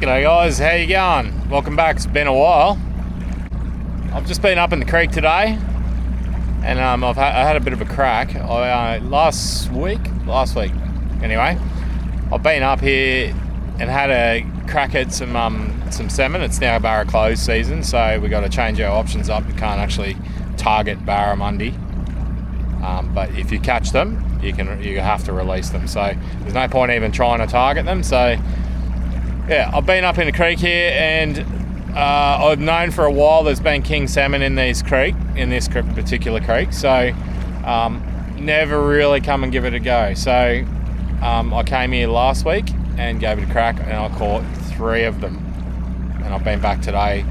G'day guys, how you going? Welcome back. It's been a while. I've just been up in the creek today, and I had a bit of a crack. Last week anyway. I've been up here and had a crack at some salmon. It's now barra close season, so we got to change our options up. You can't actually target barramundi, but if you catch them, you have to release them. So there's no point even trying to target them. So yeah, I've been up in the creek here, and I've known for a while there's been king salmon in this particular creek. So never really come and give it a go. So I came here last week and gave it a crack, and I caught 3 of them. And I've been back today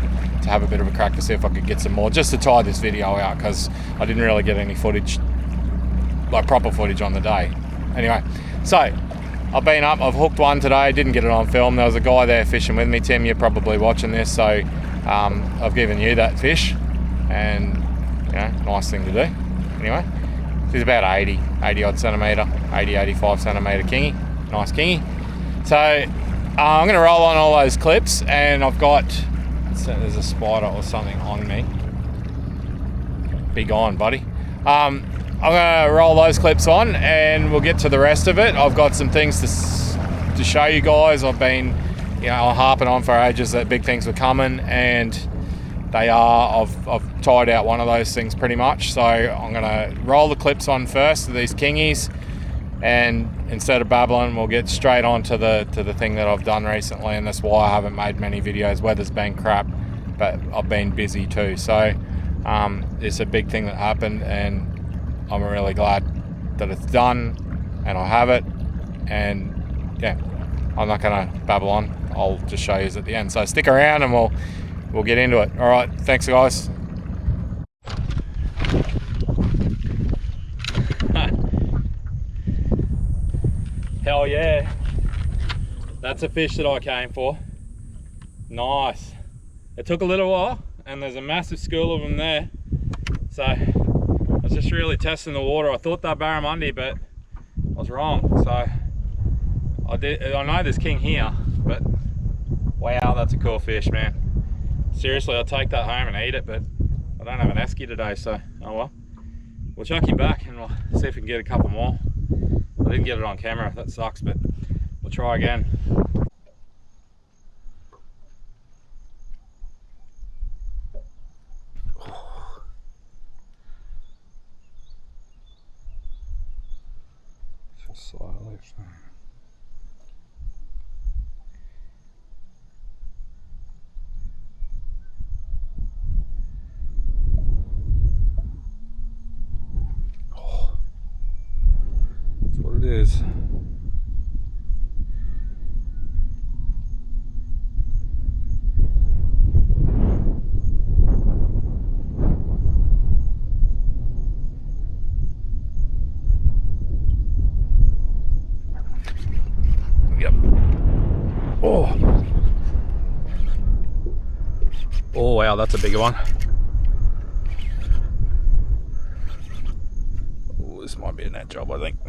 to have a bit of a crack to see if I could get some more, just to tie this video out, because I didn't really get any footage, like proper footage on the day. Anyway, so I've been up, I've hooked one today, didn't get it on film. There was a guy there fishing with me. Tim, you're probably watching this, so I've given you that fish, and you know, nice thing to do. Anyway, he's about 80 odd centimetre, 85 centimetre kingy, nice kingy. So I'm going to roll on all those clips, and I've got, there's a spider or something on me. Be gone, buddy. I'm going to roll those clips on, and we'll get to the rest of it. I've got some things to show you guys. I've been, harping on for ages that big things were coming, and they are. I've tied out one of those things pretty much. So I'm going to roll the clips on first of these kingies, and instead of babbling, we'll get straight on to the thing that I've done recently, and that's why I haven't made many videos. Weather's been crap, but I've been busy too. So it's a big thing that happened, and I'm really glad that it's done and I have it. And yeah, I'm not gonna babble on. I'll just show you at the end. So stick around and we'll get into it. All right, thanks guys. Hell yeah, that's a fish that I came for. Nice. It took a little while, and there's a massive school of them there. So I was just really testing the water. I thought they're barramundi, but I was wrong. So I know there's king here, but wow, that's a cool fish, man. Seriously, I'll take that home and eat it, but I don't have an esky today, so oh well. We'll chuck him back and we'll see if we can get a couple more. I didn't get it on camera, that sucks, but we'll try again. Slightly. Oh, that's what it is. Oh wow, that's a bigger one. Oh, this might be a net job, I think.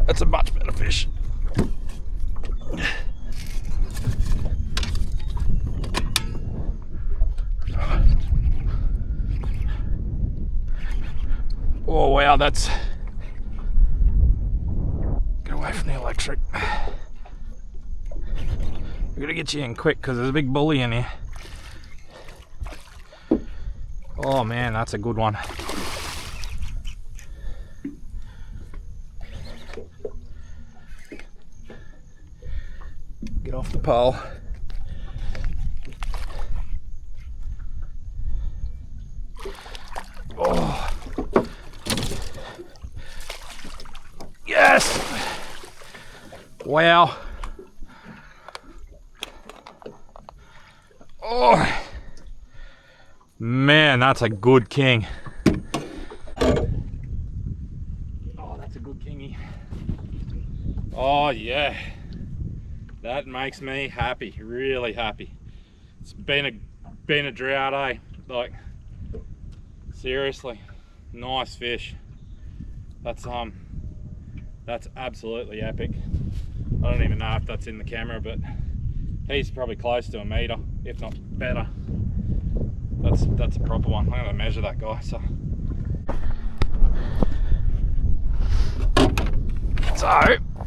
That's a much better fish. Oh wow, that's... Get away from the electric. We're gonna get you in quick because there's a big bully in here. Oh man, that's a good one. Get off the pole. Oh. Yes! Wow. Oh. Man, that's a good king. Oh, that's a good kingy. Oh yeah. That makes me happy, really happy. It's been a drought, eh? Like, seriously, nice fish. That's absolutely epic. I don't even know if that's in the camera, but he's probably close to a metre, if not better. That's a proper one. I'm gonna measure that guy. So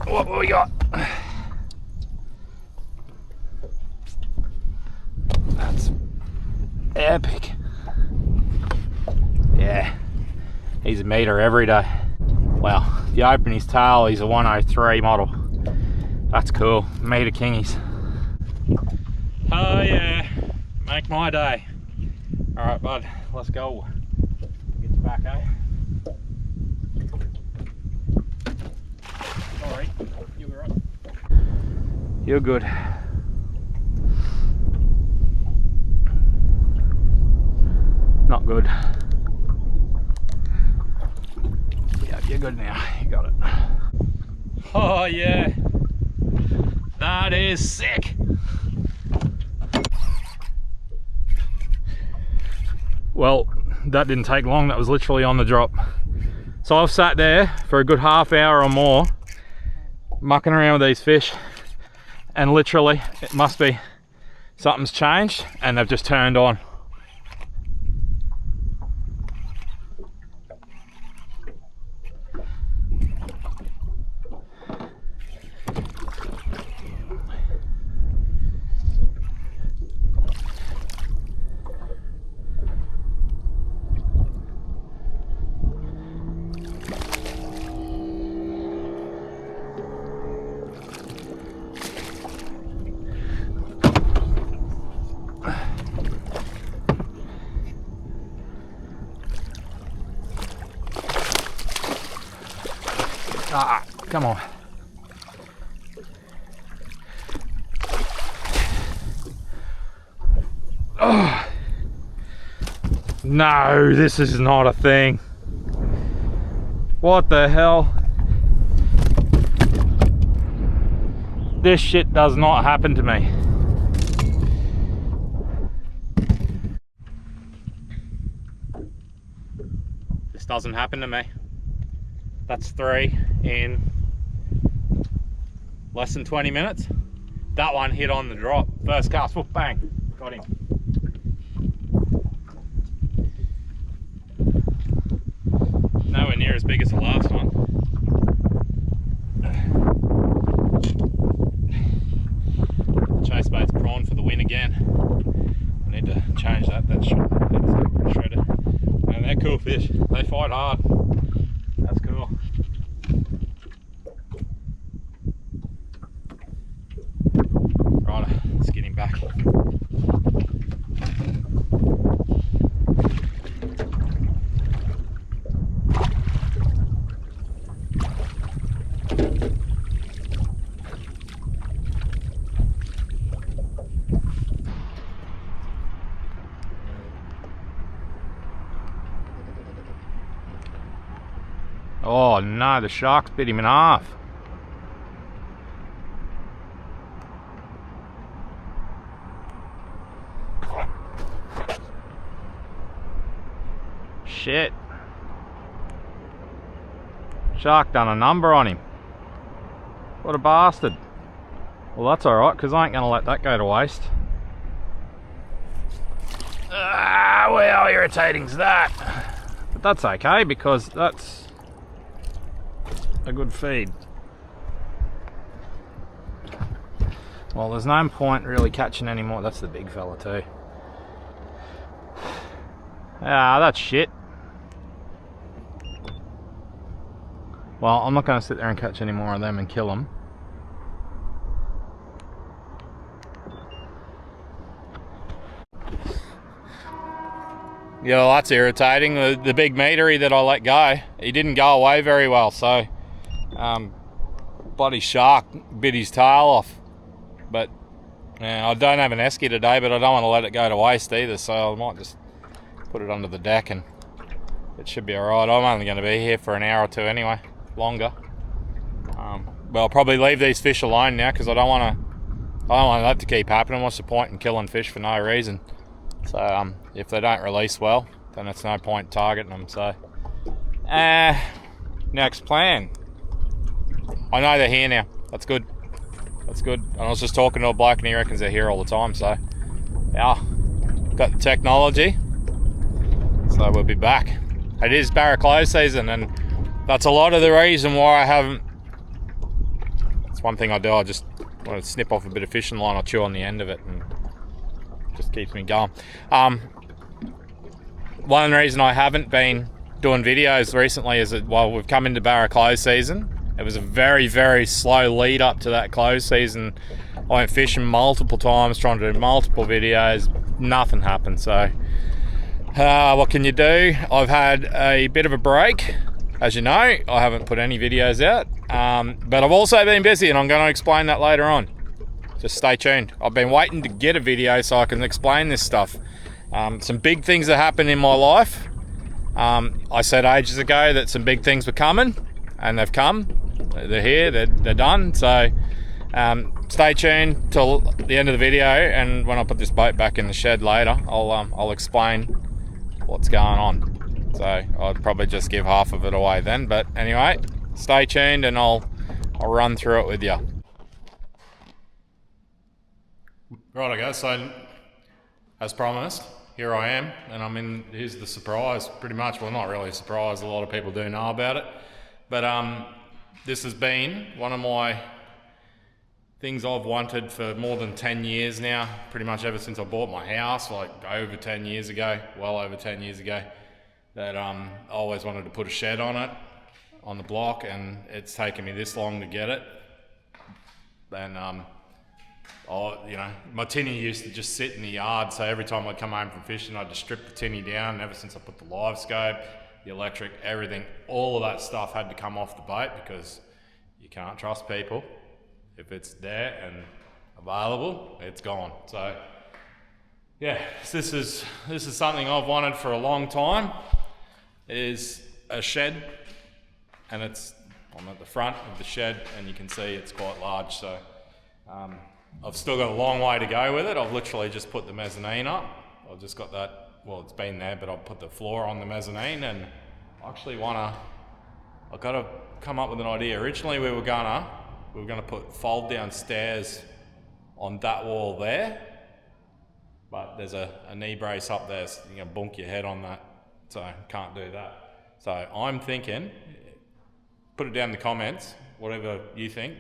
what we got? That's epic. Yeah, he's a metre every day. Wow, if you open his tail, he's a 103 model. That's cool. Metre kingies. Oh yeah, make my day. All right, bud, let's go. Get you back, eh? Sorry, you were right. You're good. Not good. Yeah, you're good now. You got it. Oh yeah, that is sick. Well, that didn't take long. That was literally on the drop. So I've sat there for a good half hour or more mucking around with these fish, and literally it must be something's changed and they've just turned on. Ah, come on. Oh. No, this is not a thing. What the hell? This shit does not happen to me. This doesn't happen to me. That's 3 in less than 20 minutes. That one hit on the drop. First cast, whoop, bang, got him. Nowhere near as big as the last one. Chase bait's prawn for the win again. I need to change that. That's shredded. And they're cool fish. They fight hard. That's cool. Right, let's get him back. Oh no, the shark's bit him in half. Shit. Shark done a number on him. What a bastard. Well, that's alright, because I ain't going to let that go to waste. Ah, well, how irritating's that? But that's okay, because that's a good feed. Well, there's no point really catching any more. That's the big fella too. Ah, that's shit. Well, I'm not going to sit there and catch any more of them and kill them. Yeah, well, that's irritating. The big meatery that I let go, he didn't go away very well, so bloody shark bit his tail off. But yeah, I don't have an esky today, but I don't want to let it go to waste either, so I might just put it under the deck and it should be alright. I'm only going to be here for an hour or two anyway, longer. But I'll probably leave these fish alone now because I don't want to I don't want that to keep happening. What's the point in killing fish for no reason? So if they don't release well, then it's no point targeting them. So next plan. I know they're here now. That's good. That's good. And I was just talking to a bloke and he reckons they're here all the time. So yeah, got the technology. So we'll be back. It is barra close season, and that's a lot of the reason why I haven't. It's one thing I do. I just want to snip off a bit of fishing line. I'll chew on the end of it, and it just keeps me going. One reason I haven't been doing videos recently is that while we've come into barra close season, it was a very, very slow lead up to that close season. I went fishing multiple times, trying to do multiple videos. Nothing happened. So what can you do? I've had a bit of a break. As you know, I haven't put any videos out, but I've also been busy, and I'm going to explain that later on. Just stay tuned. I've been waiting to get a video so I can explain this stuff. Some big things that happened in my life. I said ages ago that some big things were coming, and they've come. They're here, they're done. So stay tuned till the end of the video, and when I put this boat back in the shed later, I'll explain what's going on. So I'll probably just give half of it away then. But anyway, stay tuned and I'll run through it with you. Right, I guess. So as promised, here I am, and here's the surprise, pretty much. Well, not really a surprise. A lot of people do know about it. But this has been one of my things I've wanted for more than 10 years now, pretty much ever since I bought my house, like over 10 years ago, well over 10 years ago. That I always wanted to put a shed on it, on the block, and it's taken me this long to get it. And my tinny used to just sit in the yard, so every time I'd come home from fishing, I'd just strip the tinny down. And ever since I put the live scope, the electric, everything, all of that stuff had to come off the boat, because you can't trust people. If it's there and available, it's gone. So yeah, this is something I've wanted for a long time. Is a shed, and I'm at the front of the shed, and you can see it's quite large. So I've still got a long way to go with it. I've literally just put the mezzanine up. I've just got that. Well, it's been there, but I've put the floor on the mezzanine, and I actually I've got to come up with an idea. Originally, we were gonna put fold down stairs on that wall there, but there's a knee brace up there, so you're gonna bunk your head on that. So can't do that. So I'm thinking, put it down in the comments, whatever you think,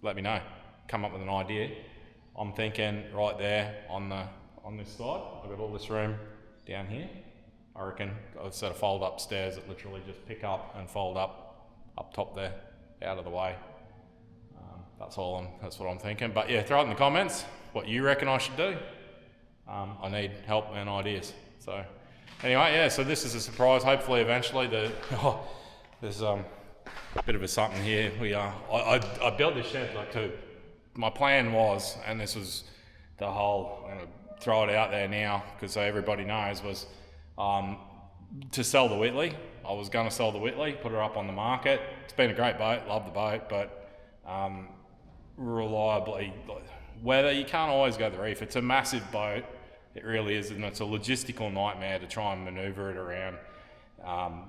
let me know. Come up with an idea. I'm thinking right there on this side, I've got all this room down here. I reckon a set of fold up stairs that literally just pick up and fold up top there, out of the way. That's what I'm thinking. But yeah, throw it in the comments what you reckon I should do. I need help and ideas. So anyway, yeah, so this is a surprise. Hopefully eventually there's a bit of a something here. I built this shed my plan was, and this was the whole, I'm gonna throw it out there now because so everybody knows, was to sell the Whitley. I was gonna sell the Whitley, put her up on the market. It's been a great boat, love the boat, but reliably, weather, you can't always go to the reef. It's a massive boat. It really is, and it's a logistical nightmare to try and maneuver it around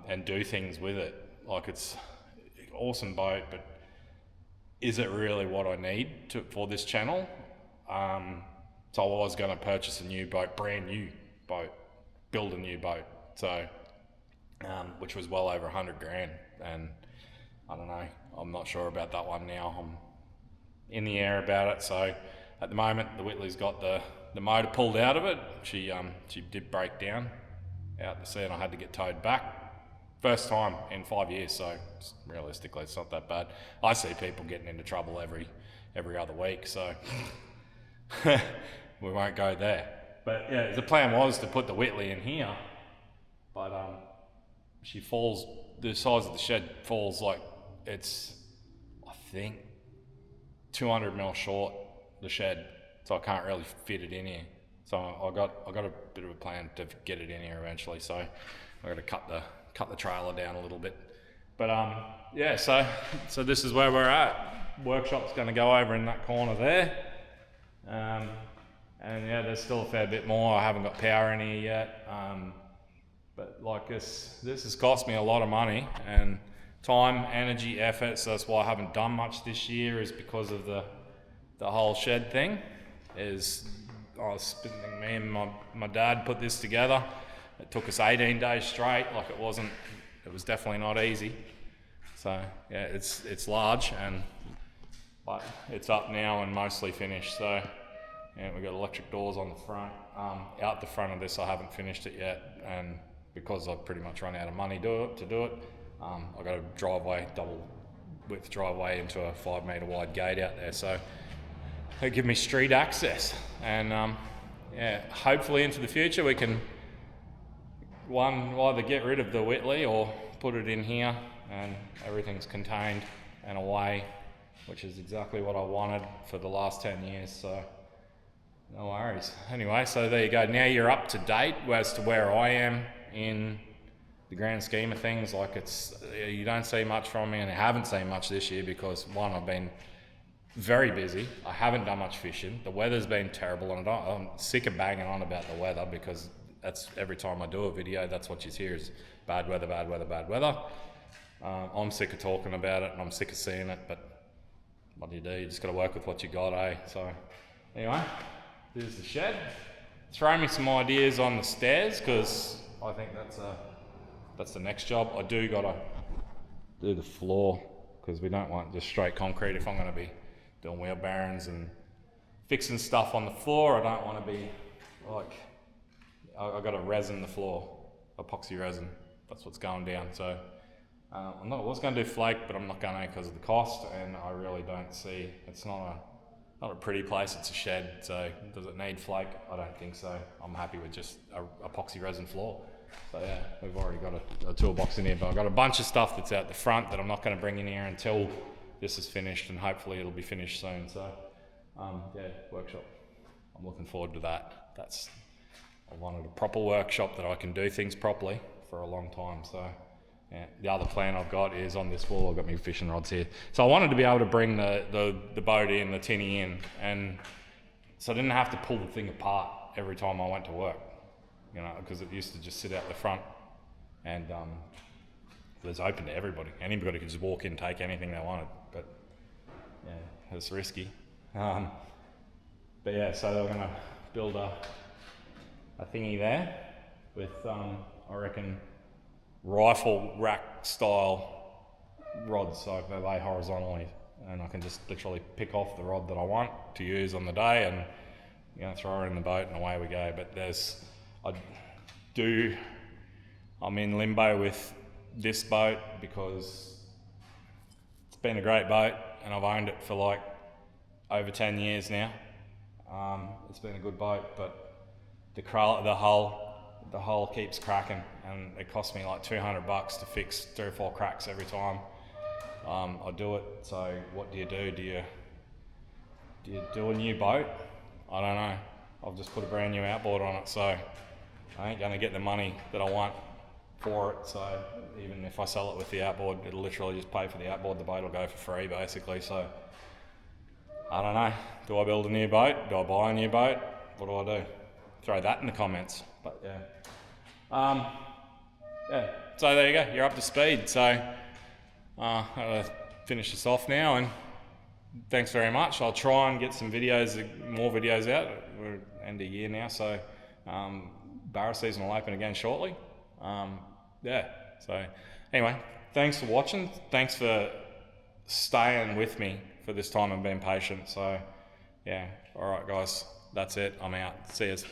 and do things with it. Like, it's an awesome boat, but is it really what I need for this channel? So I was going to purchase a new boat, brand new boat, build a new boat. So, which was well over 100 grand, and I don't know. I'm not sure about that one now. I'm in the air about it. So at the moment, the Whitley's got the motor pulled out of it. She did break down out to sea, and I had to get towed back. First time in 5 years, so realistically it's not that bad. I see people getting into trouble every other week, so we won't go there. But yeah, the plan was to put the Whitley in here, but she falls, the size of the shed falls like it's, I think, 200 mil short, the shed, so I can't really fit it in here. So I got a bit of a plan to get it in here eventually, so I got to cut the trailer down a little bit. But yeah, so this is where we're at. Workshop's going to go over in that corner there. And yeah, there's still a fair bit more. I haven't got power in here yet. But like this has cost me a lot of money and time, energy, effort. So that's why I haven't done much this year, is because of the whole shed thing. Me and my dad put this together. It took us 18 days straight. Like it was definitely not easy. So yeah, it's large, but it's up now and mostly finished. So yeah, we've got electric doors on the front. Out the front of this, I haven't finished it yet, and because I've pretty much run out of money to do it, I've got a double width driveway into a 5 metre wide gate out there. So they give me street access, and yeah, hopefully into the future we can either get rid of the Whitley or put it in here and everything's contained and away, which is exactly what I wanted for the last 10 years. So no worries. Anyway, so there you go. Now you're up to date as to where I am in the grand scheme of things. Like you don't see much from me, and I haven't seen much this year because one, I've been very busy. I haven't done much fishing. The weather's been terrible, and I'm sick of banging on about the weather because that's every time I do a video, that's what you hear is bad weather, bad weather, bad weather. I'm sick of talking about it and I'm sick of seeing it, but what do? You just got to work with what you got, eh? So anyway, this is the shed. Throw me some ideas on the stairs because I think that's the next job. I do got to do the floor because we don't want just straight concrete. If I'm going to be doing wheel bearings and fixing stuff on the floor, I don't want to be like, I've got to resin the floor, epoxy resin. That's what's going down. So I was going to do flake, but I'm not going to because of the cost, and I really don't see, it's not a pretty place, it's a shed. So does it need flake? I don't think so. I'm happy with just a epoxy resin floor. So yeah, we've already got a toolbox in here, but I've got a bunch of stuff that's out the front that I'm not going to bring in here until this is finished, and hopefully it'll be finished soon. So yeah, workshop. I'm looking forward to that. I wanted a proper workshop that I can do things properly for a long time. So yeah, the other plan I've got is on this wall, I've got my fishing rods here. So I wanted to be able to bring the boat in, the tinny in, and so I didn't have to pull the thing apart every time I went to work, you know, because it used to just sit out the front, and it was open to everybody. Anybody could just walk in, take anything they wanted, but yeah, it's risky. But yeah, so they're going to build a thingy there with, I reckon, rifle rack style rods, so they lay horizontally, and I can just literally pick off the rod that I want to use on the day and, you know, throw her in the boat and away we go. But I'm in limbo with this boat because it's been a great boat and I've owned it for like over 10 years now. It's been a good boat, but the hull keeps cracking, and it costs me like $200 to fix 3 or 4 cracks every time I do it. So what do? Do you do a new boat? I don't know. I've just put a brand new outboard on it, so I ain't gonna get the money that I want for it. So even if I sell it with the outboard, it'll literally just pay for the outboard. The boat will go for free basically. So I don't know. Do I build a new boat? Do I buy a new boat? What do I do? Throw that in the comments. But yeah. Yeah. So there you go. You're up to speed. So I'll finish this off now, and thanks very much. I'll try and get some more videos out. We're end of year now, so barra season will open again shortly. Yeah. So anyway, thanks for watching. Thanks for staying with me for this time and being patient. So yeah. All right, guys. That's it. I'm out. See yous.